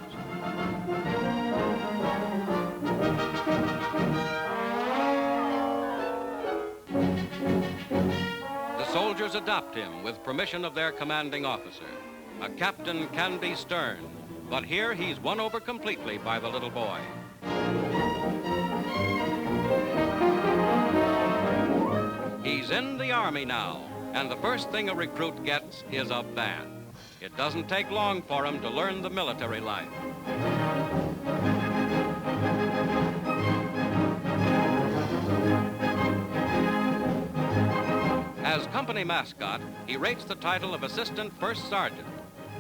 The soldiers adopt him with permission of their commanding officer. A captain can be stern, but here he's won over completely by the little boy. He's in the Army now, and the first thing a recruit gets is a band. It doesn't take long for him to learn the military life. As company mascot, he rates the title of Assistant First Sergeant.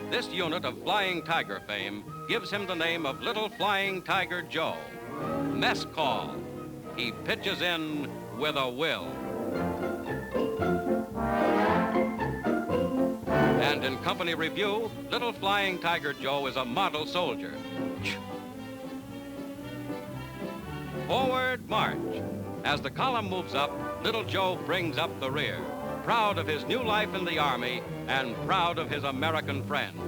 This unit of Flying Tiger fame gives him the name of Little Flying Tiger Joe. Mess call. He pitches in with a will. And in company review, little Flying Tiger Joe is a model soldier. Forward march. As the column moves up, little Joe brings up the rear, proud of his new life in the Army and proud of his American friends.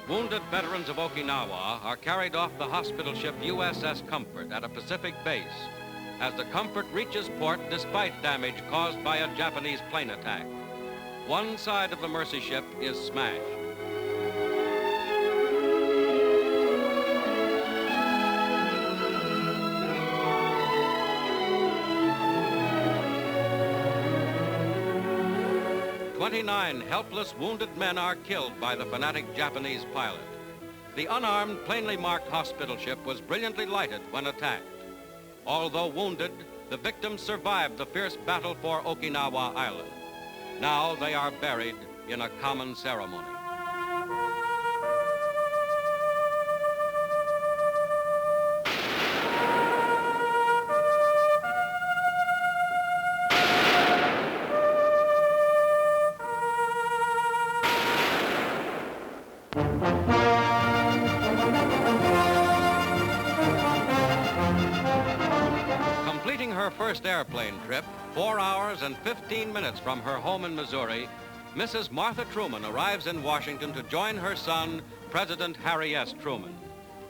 Wounded veterans of Okinawa are carried off the hospital ship USS Comfort at a Pacific base as the Comfort reaches port despite damage caused by a Japanese plane attack. One side of the Mercy ship is smashed. "29 helpless wounded men are killed by the fanatic Japanese pilot. The unarmed, plainly marked hospital ship was brilliantly lighted when attacked. Although wounded, the victims survived the fierce battle for Okinawa Island. Now they are buried in a common ceremony." Completing her first airplane trip, 4 hours and 15 minutes from her home in Missouri, Mrs. Martha Truman arrives in Washington to join her son, President Harry S. Truman.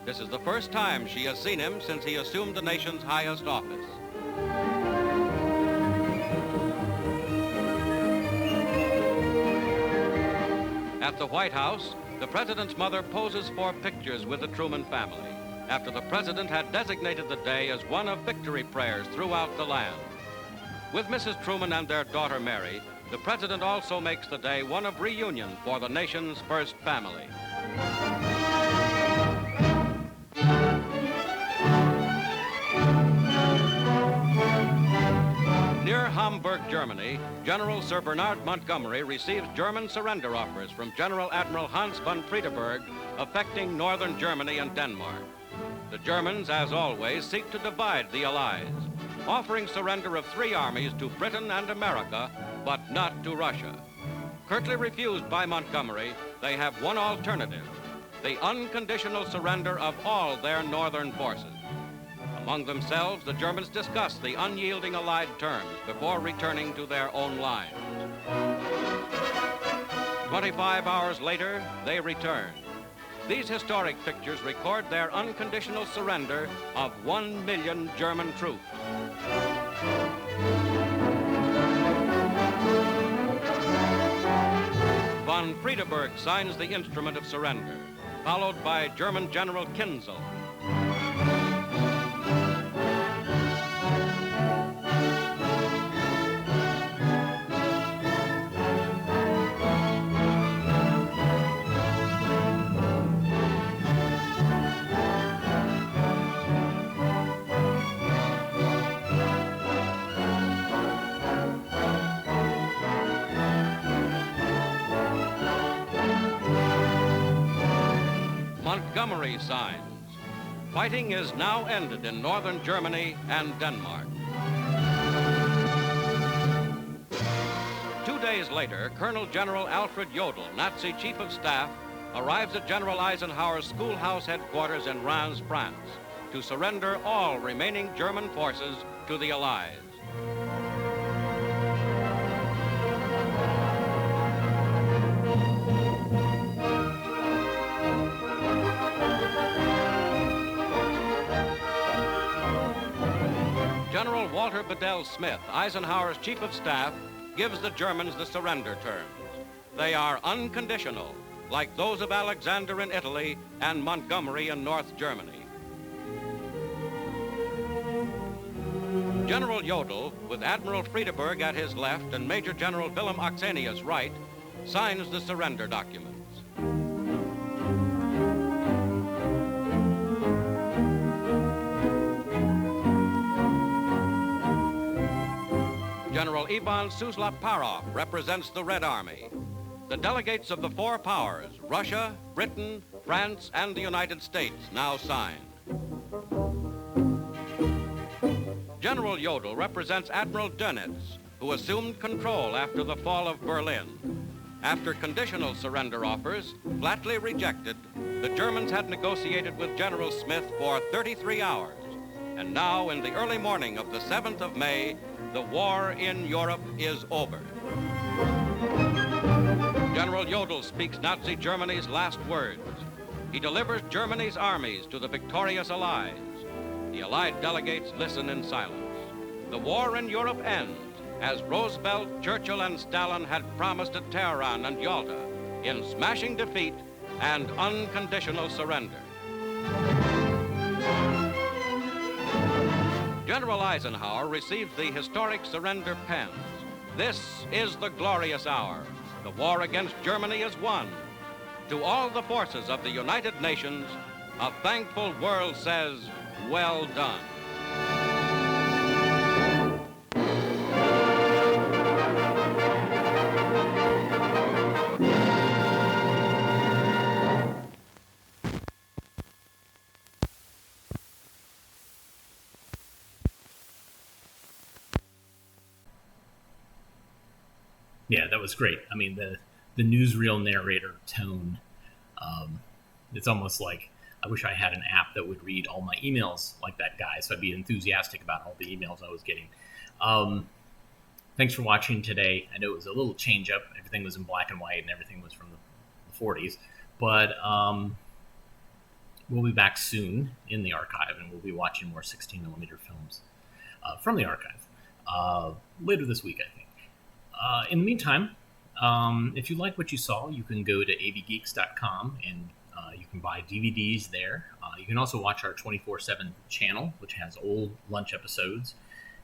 This is the first time she has seen him since he assumed the nation's highest office. At the White House, the president's mother poses for pictures with the Truman family after the president had designated the day as one of victory prayers throughout the land. With Mrs. Truman and their daughter Mary, the president also makes the day one of reunion for the nation's first family. Near Hamburg, Germany, General Sir Bernard Montgomery receives German surrender offers from General Admiral Hans von Friedeberg affecting northern Germany and Denmark. The Germans, as always, seek to divide the Allies, offering surrender of 3 armies to Britain and America, but not to Russia. Curtly refused by Montgomery, they have one alternative: the unconditional surrender of all their northern forces. Among themselves, the Germans discuss the unyielding Allied terms before returning to their own lines. 25 hours later, they return. These historic pictures record their unconditional surrender of 1 million German troops. Von Friedeberg signs the instrument of surrender, followed by German General Kinzel. Montgomery signs. Fighting is now ended in northern Germany and Denmark. 2 days later, Colonel General Alfred Jodl, Nazi Chief of Staff, arrives at General Eisenhower's schoolhouse headquarters in Reims, France, to surrender all remaining German forces to the Allies. General Walter Bedell Smith, Eisenhower's Chief of Staff, gives the Germans the surrender terms. They are unconditional, like those of Alexander in Italy and Montgomery in North Germany. General Jodl, with Admiral Friedeberg at his left and Major General Wilhelm Oxenius right, signs the surrender documents. General Ivan Suslov-Parov represents the Red Army. The delegates of the four powers, Russia, Britain, France, and the United States, now signed. General Jodl represents Admiral Dönitz, who assumed control after the fall of Berlin. After conditional surrender offers, flatly rejected, the Germans had negotiated with General Smith for 33 hours. And now, in the early morning of the 7th of May, the war in Europe is over. General Jodl speaks Nazi Germany's last words. He delivers Germany's armies to the victorious Allies. The Allied delegates listen in silence. The war in Europe ends, as Roosevelt, Churchill, and Stalin had promised at Tehran and Yalta, in smashing defeat and unconditional surrender. General Eisenhower received the historic surrender pens. This is the glorious hour. The war against Germany is won. To all the forces of the United Nations, a thankful world says, well done. Yeah, that was great. I mean, the newsreel narrator tone, it's almost like I wish I had an app that would read all my emails like that guy, so I'd be enthusiastic about all the emails I was getting. Thanks for watching today. I know it was a little change up. Everything was in black and white and everything was from the 40s, but we'll be back soon in the archive, and we'll be watching more 16mm films from the archive later this week, I think. In the meantime, if you like what you saw, you can go to avgeeks.com and you can buy DVDs there. You can also watch our 24/7 channel, which has old lunch episodes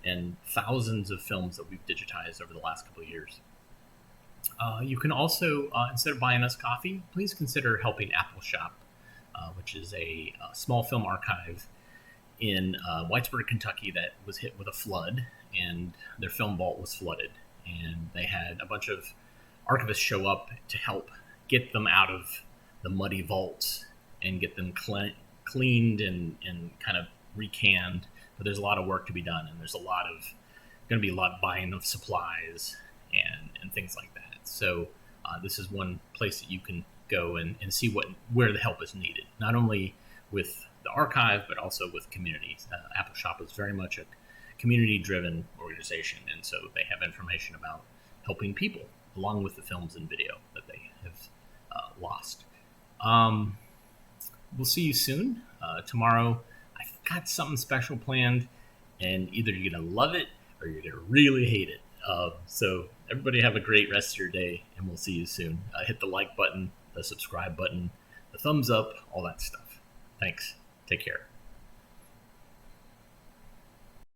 and thousands of films that we've digitized over the last couple of years. You can also, instead of buying us coffee, please consider helping Apple Shop, which is a small film archive in Whitesburg, Kentucky that was hit with a flood, and their film vault was flooded. And they had a bunch of archivists show up to help get them out of the muddy vaults and get them cleaned and kind of recanned. But there's a lot of work to be done, and there's going to be a lot of buying of supplies and things like that. So this is one place that you can go and see where the help is needed, not only with the archive, but also with communities. Apple Shop is very much a community-driven organization, and so they have information about helping people, along with the films and video that they have lost. We'll see you soon. Tomorrow, I've got something special planned, and either you're going to love it or you're going to really hate it. So everybody have a great rest of your day, and we'll see you soon. Hit the like button, the subscribe button, the thumbs up, all that stuff. Thanks. Take care.